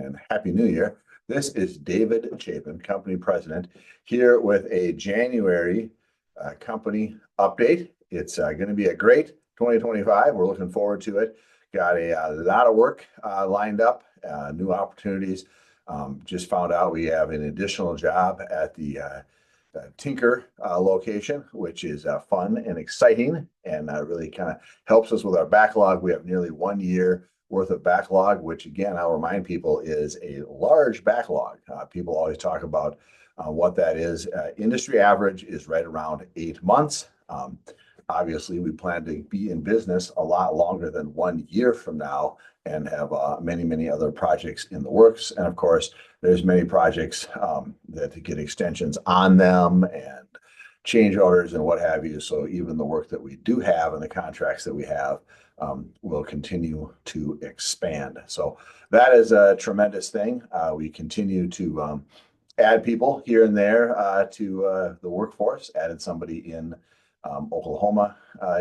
and Happy New Year. This is David Chapin, company president, here with a January company update. It's going to be a great 2025. We're looking forward to it. Got a lot of work lined up, new opportunities. Just found out we have an additional job at the Tinker location, which is fun and exciting and really kind of helps us with our backlog. We have nearly 1 year worth of backlog, which again, I'll remind people is a large backlog. People always talk about what that is. Industry average is right around 8 months. Obviously, we plan to be in business a lot longer than 1 year from now and have many, many other projects in the works. And of course, there's many projects that get extensions on them and change orders and what have you. So even the work that we do have and the contracts that we have will continue to expand. So that is a tremendous thing. We continue to add people here and there to the workforce. Added somebody in Oklahoma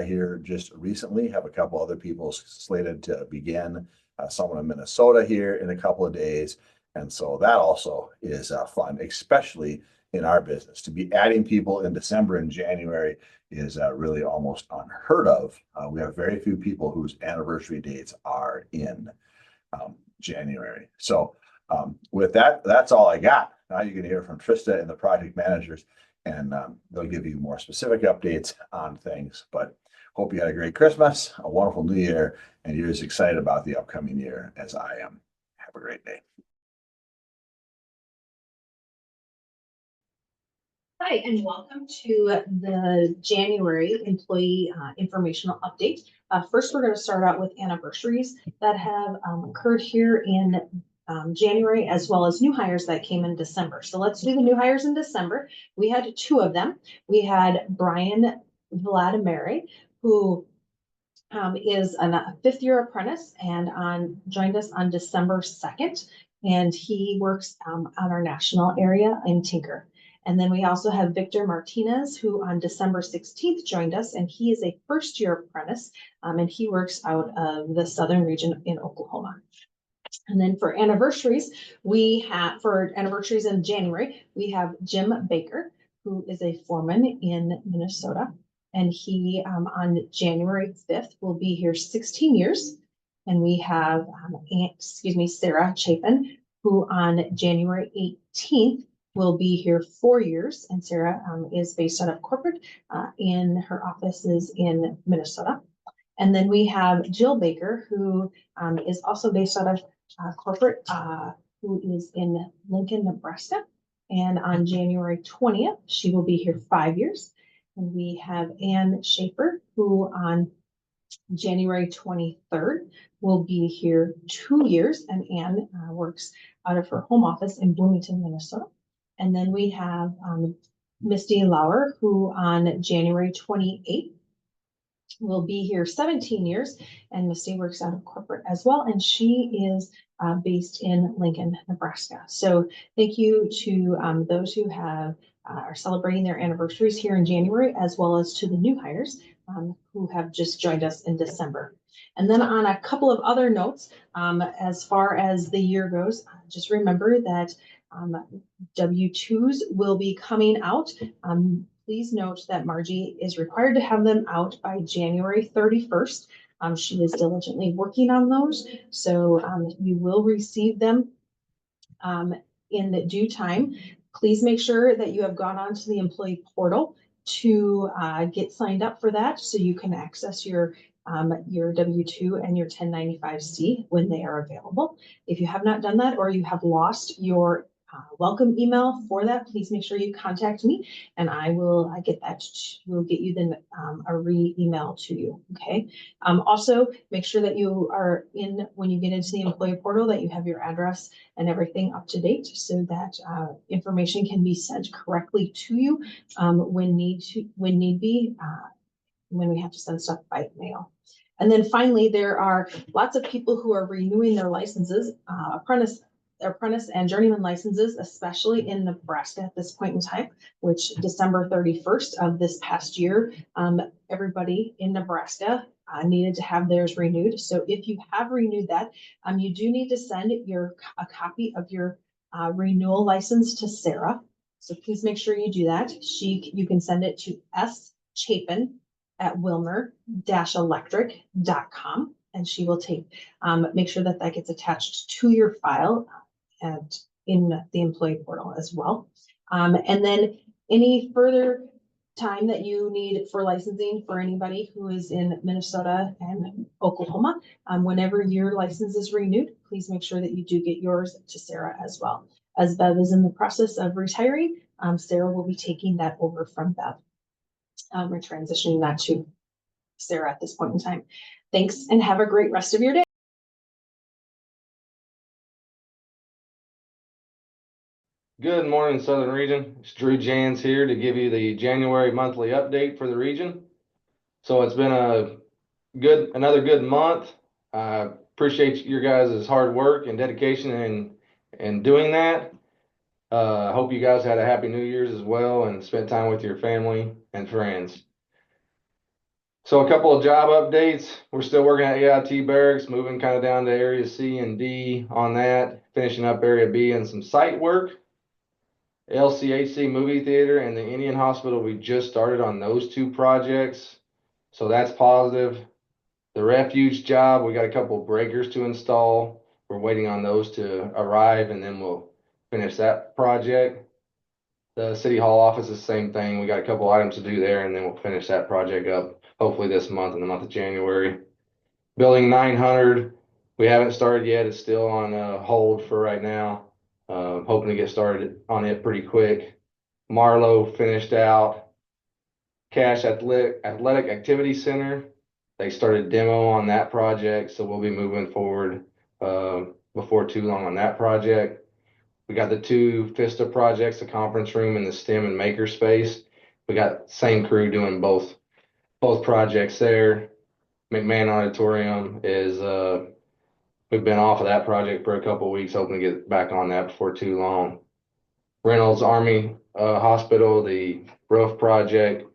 here just recently. Have a couple other people slated to begin. Someone in Minnesota here in a couple of days. And so that also is fun, especially in our business. To be adding people in December and January is really almost unheard of. We have very few people whose anniversary dates are in January. So with that, that's all I got. Now you can hear from Trista and the project managers, and they'll give you more specific updates on things. But hope you had a great Christmas, a wonderful New Year, and you're as excited about the upcoming year as I am. Have a great day. Hi, and welcome to the January employee informational update. First, we're going to start out with anniversaries that have occurred here in January, as well as new hires that came in December. So let's do the new hires in December. We had 2 of them. We had Brian Vladimir, who is a 5th-year apprentice and joined us on December 2nd, and he works on our national area in Tinker. And then we also have Victor Martinez, who on December 16th joined us, and he is a 1st-year apprentice, and he works out of the southern region in Oklahoma. And then for anniversaries, for anniversaries in January, we have Jim Baker, who is a foreman in Minnesota, and he on January 5th will be here 16 years. And we have Sarah Chapin, who on January 18th will be here 4 years, and Sarah is based out of corporate in her offices in Minnesota. And then we have Jill Baker, who is also based out of corporate, who is in Lincoln, Nebraska. And on January 20th, she will be here 5 years. And we have Ann Schaefer, who on January 23rd will be here 2 years. And Ann works out of her home office in Bloomington, Minnesota. And then we have Misty Lauer, who on January 28th will be here 17 years. And Misty works out of corporate as well. And she is based in Lincoln, Nebraska. So thank you to those who are celebrating their anniversaries here in January, as well as to the new hires who have just joined us in December. And then on a couple of other notes, as far as the year goes, just remember that W-2s will be coming out. Please note that Margie is required to have them out by January 31st. She is diligently working on those, so you will receive them in due time. Please make sure that you have gone onto the employee portal to get signed up for that, so you can access your W-2 and your 1095-C when they are available. If you have not done that, or you have lost your welcome email for that, please make sure you contact me, and I will get that. We'll get you then a re-email to you. Okay. Also, make sure that you are when you get into the employee portal, that you have your address and everything up to date, so that information can be sent correctly to you when need be, when we have to send stuff by mail. And then finally, there are lots of people who are renewing their licenses, apprentice and journeyman licenses, especially in Nebraska at this point in time, which December 31st of this past year, everybody in Nebraska needed to have theirs renewed. So if you have renewed that, you do need to send a copy of your renewal license to Sarah. So please make sure you do that. You can send it to schapin@wilmer-electric.com, and she will make sure that gets attached to your file and in the employee portal as well. And then any further time that you need for licensing for anybody who is in Minnesota and Oklahoma, whenever your license is renewed, please make sure that you do get yours to Sarah as well. As Bev is in the process of retiring, Sarah will be taking that over from Bev. We're transitioning that to Sarah at this point in time. Thanks and have a great rest of your day. Good morning, Southern Region. It's Drew Jans here to give you the January monthly update for the region. So it's been another good month. I appreciate your guys' hard work and dedication in doing that. I hope you guys had a happy New Year's as well and spent time with your family and friends. So a couple of job updates. We're still working at AIT Barracks, moving kind of down to area C and D on that, finishing up area B and some site work. LCHC movie theater and the Indian Hospital, we just started on those two projects, so that's positive. The refuge job, we got a couple of breakers to install. We're waiting on those to arrive, and then we'll finish that project. The city hall office is the same thing. We got a couple items to do there, and then we'll finish that project up hopefully this month, in the month of January. Building 900, we haven't started yet. It's still on hold for right now. Hoping to get started on it pretty quick. Marlow finished out. Cache Athletic Activity Center, they started demo on that project, so we'll be moving forward before too long on that project. We got the two Vista projects, the conference room and the STEM and maker space. We got same crew doing both projects there. McMahon Auditorium is we've been off of that project for a couple of weeks, hoping to get back on that before too long. Reynolds Army Hospital, the roof project,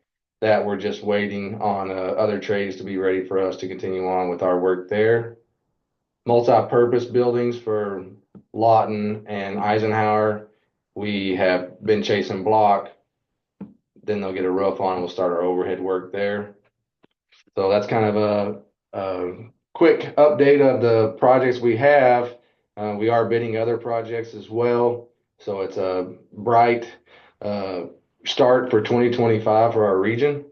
that we're just waiting on other trades to be ready for us to continue on with our work there. Multi-purpose buildings for Lawton and Eisenhower, we have been chasing block. Then they'll get a roof on, we'll start our overhead work there. So that's kind of a quick update of the projects we have. We are bidding other projects as well. So it's a bright start for 2025 for our region.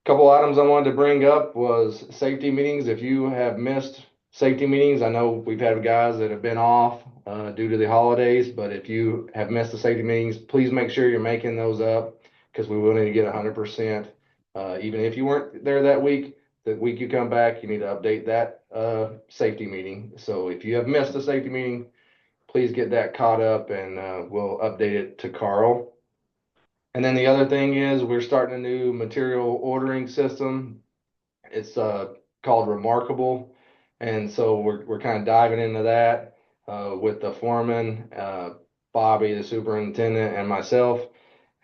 Couple items I wanted to bring up was safety meetings. If you have missed safety meetings, I know we've had guys that have been off due to the holidays, but if you have missed the safety meetings, please make sure you're making those up, because we will need to get 100%. Even if you weren't there that week you come back, you need to update that safety meeting. So if you have missed a safety meeting, please get that caught up, and we'll update it to Carl. And then the other thing is we're starting a new material ordering system. It's called Remarkable. And so we're kind of diving into that with the foreman, Bobby, the superintendent, and myself.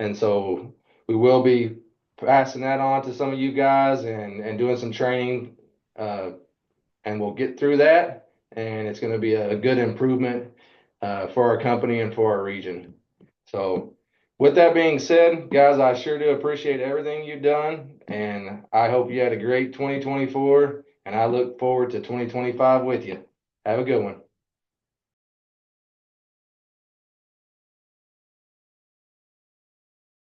And so we will be passing that on to some of you guys and doing some training, and we'll get through that. And it's going to be a good improvement for our company and for our region. So with that being said, guys, I sure do appreciate everything you've done, and I hope you had a great 2024, and I look forward to 2025 with you. Have a good one.